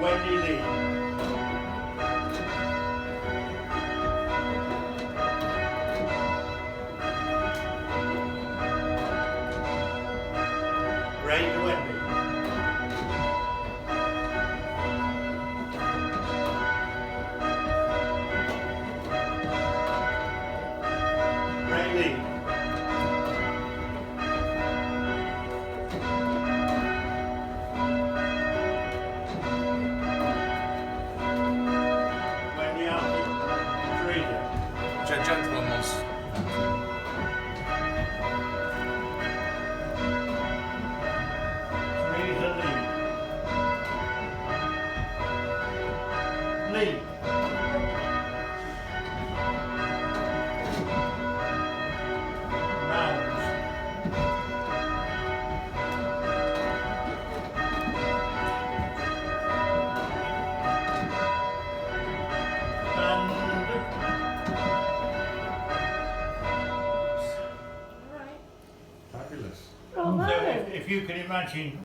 Wendy Lee. Ray Wendy. Ray Lee. Wendy Alford. Teresa. Gentleman wants. Teresa Lee. Lee. Rounds. Fabulous. So if you can imagine